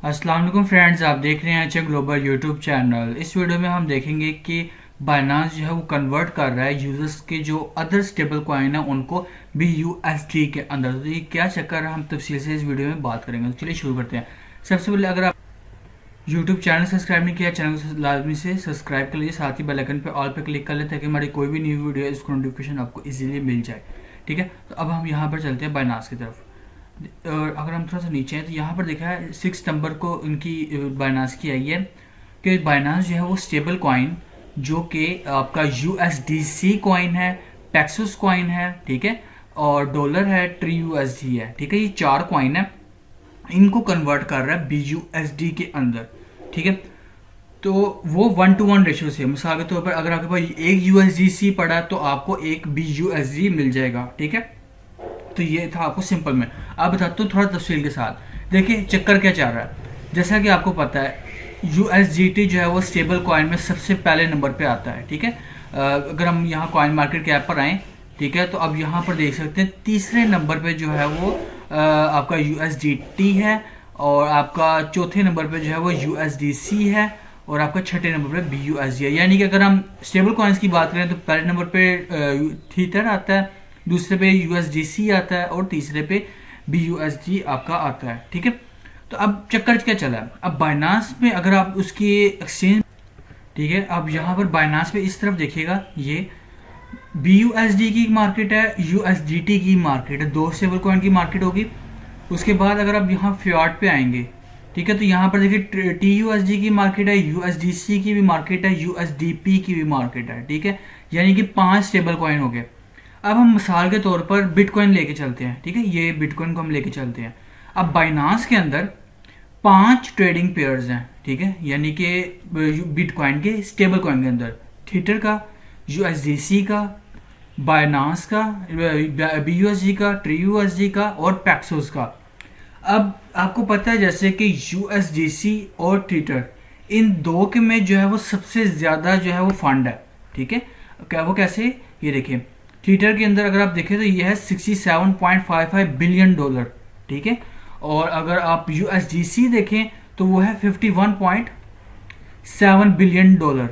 अस्सलाम वालेकुम फ्रेंड्स, आप देख रहे हैं अच्छा ग्लोबल यूट्यूब चैनल। इस वीडियो में हम देखेंगे कि बाइनांस जो है वो कन्वर्ट कर रहा है यूजर्स के जो अदर स्टेबल कॉइन है उनको BUSD के अंदर। तो ये क्या चक्कर है, हम तफसील से इस वीडियो में बात करेंगे। तो चलिए शुरू करते हैं। सबसे पहले अगर आप यूट्यूब चैनल सब्सक्राइब नहीं किया, चैनल को लाजमी से सब्सक्राइब कर लीजिए, साथ ही बेल आइकन पे ऑल पे क्लिक कर लें ताकि हमारी कोई भी न्यू वीडियो है इसको नोटिफिकेशन आपको इजीली मिल जाए। ठीक है, तो अब हम यहाँ पर चलते हैं बाइनांस की तरफ। और अगर हम थोड़ा सा नीचे हैं तो यहाँ पर देखा है 6 सितंबर को इनकी बाइनांस की आई है कि बाइनांस जो है वो स्टेबल कॉइन जो कि आपका USDC कॉइन है, पेक्सस कॉइन है, ठीक है, और डॉलर है, TRUSD है, ठीक है, ये 4 कॉइन है, इनको कन्वर्ट कर रहा है BUSD के अंदर। ठीक है, तो वो 1:1 रेशियो से, मिसाल के तौर पर अगर आपके पास एक USDC पड़ा है तो आपको एक BUSD मिल जाएगा। ठीक है, तो ये था आपको सिंपल में। आप बताते हो थोड़ा तफसील के साथ। देखिए चक्कर क्या चल रहा है। जैसा कि आपको पता है USDT जो है वो स्टेबल कॉइन में सबसे पहले नंबर पे आता है। ठीक है, अगर हम यहाँ कॉइन मार्केट के ऐप पर आएँ, ठीक है, तो अब यहाँ पर देख सकते हैं तीसरे नंबर पे जो है वो आपका USDT है, और आपका चौथे नंबर पे जो है वो USDC है, और आपका छठे नंबर पे BUSD है। यानी कि अगर हम स्टेबल कॉइन्स की बात करें तो पहले नंबर पे थीटर आता है, दूसरे पे USDC आता है, और तीसरे पे BUSD आपका आता है। ठीक है, तो अब चक्कर क्या चला है। अब बाइनांस में अगर आप उसकी एक्सचेंज, ठीक है, अब यहाँ पर बाइनांस पे इस तरफ देखिएगा, ये BUSD की मार्केट है, USDT की मार्केट है, दो स्टेबल कॉइन की मार्केट होगी। उसके बाद अगर आप यहाँ फ्याट पे आएंगे, ठीक है, तो यहाँ पर देखिए TUSD की मार्केट है, USDC की भी मार्केट है, USDP की भी मार्केट है। ठीक है, यानी कि 5 स्टेबल कॉइन हो गए। अब हम मिसाल के तौर पर बिटकॉइन लेके चलते हैं। ठीक है, ये बिटकॉइन को हम लेके चलते हैं। अब बाइनांस के अंदर 5 ट्रेडिंग पेयर्स हैं। ठीक है, यानी कि बिटकॉइन के स्टेबल कॉइन के अंदर थीटर का, USDC का, बाइनांस का, BUSD का, TRUSD का और पैक्सोस का। अब आपको पता है जैसे कि USDC और थीटर, इन दो के में जो है वो सबसे ज़्यादा जो है वो फंड है। ठीक है, क्या वो कैसे, ये देखिए थीटर के अंदर अगर आप देखें तो ये है $67.55 बिलियन। ठीक है, और अगर आप USDC देखें तो वो है $51.7 बिलियन,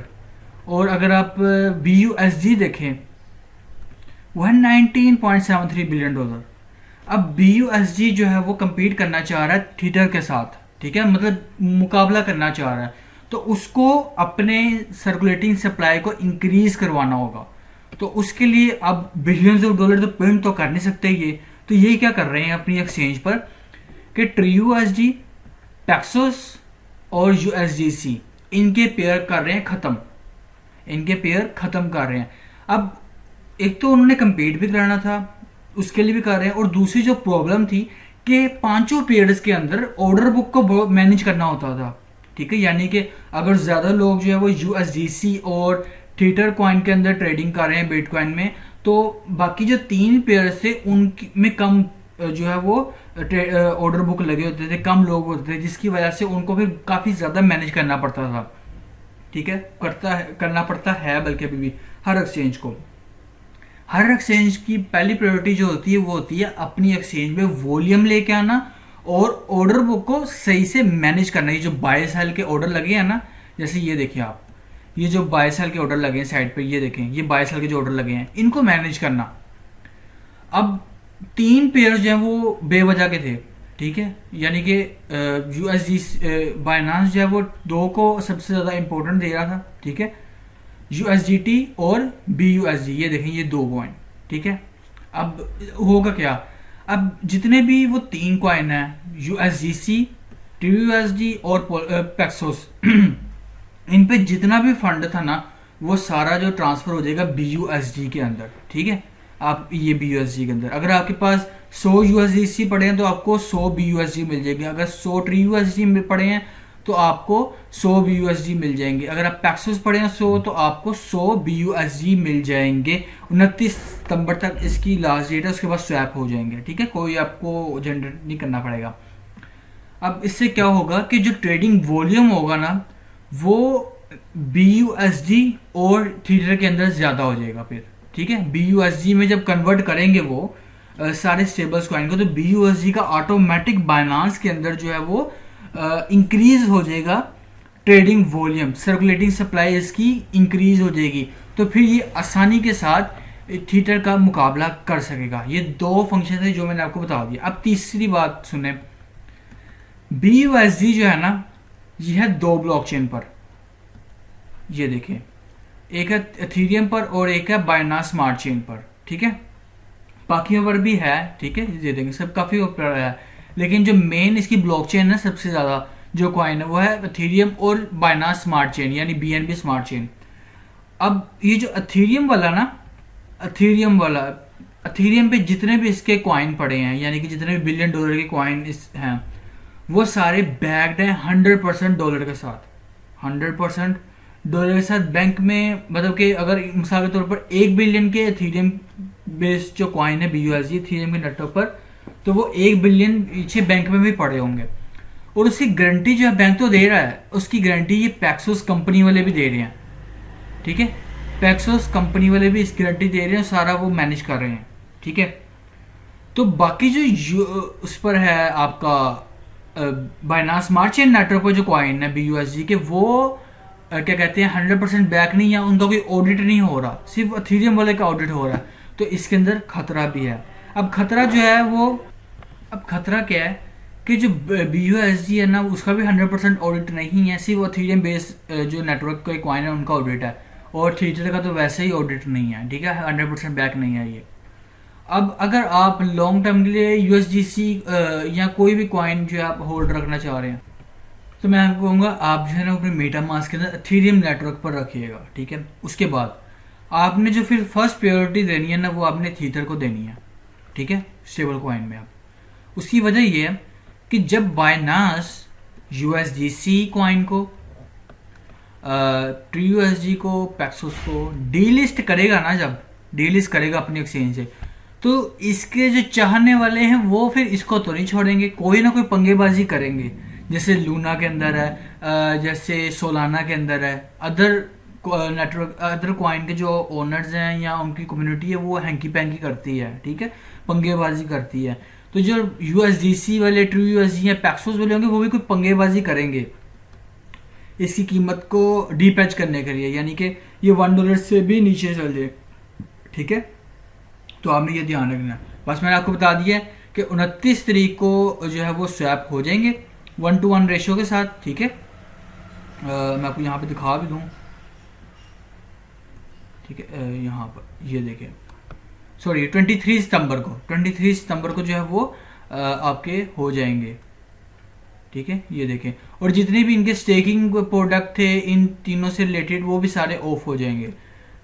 और अगर आप BUSD देखें वो है $19.73 बिलियन। अब BUSD जो है वो compete करना चाह रहा है थीटर के साथ। ठीक है, मतलब मुकाबला करना चाह रहा है, तो उसको अपने सर्कुलेटिंग सप्लाई को इंक्रीज करवाना होगा। तो उसके लिए अब बिलियंस ऑफ डॉलर तो प्रिंट तो कर नहीं सकते ये, तो यही क्या कर रहे हैं अपनी एक्सचेंज पर कि TRUSD, पैक्सोस और USDC इनके पेयर कर रहे हैं ख़त्म, इनके पेयर ख़त्म कर रहे हैं। अब एक तो उन्होंने कंपीट भी कराना था, उसके लिए भी कर रहे हैं, और दूसरी जो प्रॉब्लम थी कि पांचों पेयर्स के अंदर ऑर्डर बुक को मैनेज करना होता था। ठीक है, यानी कि अगर ज़्यादा लोग जो है वो USDC और थीटर कॉइन के अंदर ट्रेडिंग कर रहे हैं बिटकॉइन में, तो बाकी जो 3 पेयर्स थे उनमें कम जो है वो ऑर्डर बुक लगे होते थे, कम लोग होते थे, जिसकी वजह से उनको फिर काफ़ी ज़्यादा मैनेज करना पड़ता था। ठीक है, करना पड़ता है, बल्कि अभी भी हर एक्सचेंज को, हर एक्सचेंज की पहली प्रायोरिटी जो होती है वो होती है अपनी एक्सचेंज में वॉल्यूम लेके आना और ऑर्डर बुक को सही से मैनेज करना। ये जो बाय सेल के ऑर्डर लगे हैं ना, जैसे ये देखिए आप, ये जो बाय सेल के ऑर्डर लगे हैं साइड पे, ये देखें, ये बाय सेल के जो ऑर्डर लगे हैं इनको मैनेज करना। अब 3 पेयर जो है वो बेवजह के थे। ठीक है, यानी कि USD बाइनांस जो है वो 2 को सबसे ज़्यादा इंपॉर्टेंट दे रहा था। ठीक है, USDT और BUSD, ये देखें ये 2 कॉइन। ठीक है, अब होगा क्या, अब जितने भी वो 3 कॉइन है USDC, TRUSD और पैक्सोस इन पे जितना भी फंड था ना वो सारा जो ट्रांसफर हो जाएगा BUSD के अंदर। ठीक है, आप ये BUSD के अंदर अगर आपके पास 100 USDC पड़े हैं तो आपको 100 BUSD मिल जाएगी, अगर 100 TRUSD में पड़े हैं तो आपको 100 BUSD मिल जाएंगे, अगर आप पैक्सोस पड़े हैं 100 तो आपको 100 BUSD मिल जाएंगे। 29 सितंबर तक इसकी लास्ट डेट है, उसके बाद स्वैप हो जाएंगे। ठीक है, कोई आपको जनरेट नहीं करना पड़ेगा। अब इससे क्या होगा कि जो ट्रेडिंग वॉल्यूम होगा ना वो BUSD और थीटर के अंदर ज़्यादा हो जाएगा फिर। ठीक है, BUSD में जब कन्वर्ट करेंगे वो सारे स्टेबल्स कॉइन को, तो BUSD का ऑटोमेटिक बाइनांस के अंदर जो है वो इंक्रीज हो जाएगा ट्रेडिंग वॉल्यूम, सर्कुलेटिंग सप्लाई इसकी इंक्रीज हो जाएगी, तो फिर ये आसानी के साथ थीटर का मुकाबला कर सकेगा। ये दो फंक्शन है जो मैंने आपको बता दिया। अब तीसरी बात सुने, BUSD जो है ना, ये है दो ब्लॉकचेन पर, ये देखिए, एक है एथेरियम पर और एक है बाइनांस स्मार्ट चेन पर, ठीक है, बाकियों पर भी है, ठीक है, ये देखेंगे सब काफी ऊपर है, लेकिन जो मेन इसकी ब्लॉकचेन है सबसे ज्यादा जो कॉइन है वो है एथेरियम और बाइनांस स्मार्ट चेन यानी BNB स्मार्ट चेन। अब ये जो एथेरियम वाला ना, एथेरियम पे जितने भी इसके कॉइन पड़े हैं, यानी कि जितने भी $1 बिलियन के कॉइन हैं, वो सारे बैग्ड हैं 100% डॉलर के साथ, 100% डॉलर के साथ बैंक में। मतलब कि अगर मिसाल के तौर पर 1 बिलियन के एथेरियम बेस्ड जो कॉइन है BUSD एथेरियम के नेटवर्क पर, तो वो 1 बिलियन पीछे बैंक में भी पड़े होंगे, और उसकी गारंटी जो है बैंक तो दे रहा है, उसकी गारंटी ये पैक्सोस कंपनी वाले भी दे रहे हैं, ठीक है, पैक्सोस कंपनी वाले भी इस गारंटी दे रहे हैं, सारा वो मैनेज कर रहे हैं, ठीक है। तो बाकी जो उस पर है आपका बाइनांस स्मार्ट चेन नेटवर्क पर जो कॉइन है BUSD के, वो क्या कहते हैं 100% बैक नहीं है, उनका कोई ऑडिट नहीं हो रहा, सिर्फ एथेरियम वाले का ऑडिट हो रहा है, तो इसके अंदर खतरा भी है। अब खतरा जो है वो, अब खतरा क्या है कि जो BUSD है ना, उसका भी 100% ऑडिट नहीं है, सिर्फ एथेरियम बेस्ड जो नेटवर्क का कॉइन है उनका ऑडिट है, और थीटर का तो वैसे ही ऑडिट नहीं है, ठीक है, 100% बैक नहीं है ये। अब अगर आप लॉन्ग टर्म के लिए USDC या कोई भी कॉइन जो आप होल्ड रखना चाह रहे हैं, तो मैं आपको कहूँगा आप जो है ना अपने मेटामास्क के अंदर एथेरियम नेटवर्क पर रखिएगा, ठीक है। उसके बाद आपने जो फिर फर्स्ट प्रायोरिटी देनी है ना, वो आपने थीटर को देनी है, ठीक है, स्टेबल कॉइन में। आप उसकी वजह ये है कि जब बाइनांस USDC कॉइन को, TRUSD को, पैक्सोस को डीलिस्ट करेगा ना, जब डीलिस्ट करेगा अपनी एक्सचेंज से, तो इसके जो चाहने वाले हैं वो फिर इसको तो नहीं छोड़ेंगे, कोई ना कोई पंगेबाजी करेंगे, जैसे लूना के अंदर है, जैसे सोलाना के अंदर है, अदर नेटवर्क, अदर कॉइन के जो ओनर्स हैं या उनकी कम्युनिटी है वो हैंकी पैंकी करती है, ठीक है, पंगेबाजी करती है। तो जो USDC वाले, TRUSD या पैक्सोस वाले होंगे वो भी कोई पंगेबाजी करेंगे इसकी कीमत को डीपैच करने के लिए, यानी कि ये $1 से भी नीचे चल जाए, ठीक है। तो आपने ये ध्यान रखना है। बस मैंने आपको बता दिया है कि 29 तारीख को जो है वो स्वैप हो जाएंगे 1-to-1 रेशियो के साथ, ठीक है। मैं आपको यहाँ पे दिखा भी दूँ, ठीक है, यहाँ पर ये देखिए, सॉरी 23 सितंबर को जो है वो आपके हो जाएंगे, ठीक है, ये देखें। और जितने भी इनके स्टेकिंग प्रोडक्ट थे इन तीनों से रिलेटेड वो भी सारे ऑफ हो जाएंगे।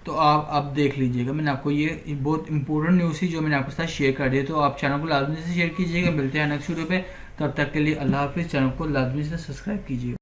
तो आप देख लीजिएगा, मैंने आपको ये बहुत इंपॉर्टेंट न्यूज़ थी जो मैंने आपके साथ शेयर कर दी, तो आप चैनल को लाजमी से शेयर कीजिएगा। मिलते हैं नेक्स्ट वीडियो पे, तब तक के लिए अल्लाह हाफिज़। चैनल को लाजमी से सब्सक्राइब कीजिएगा।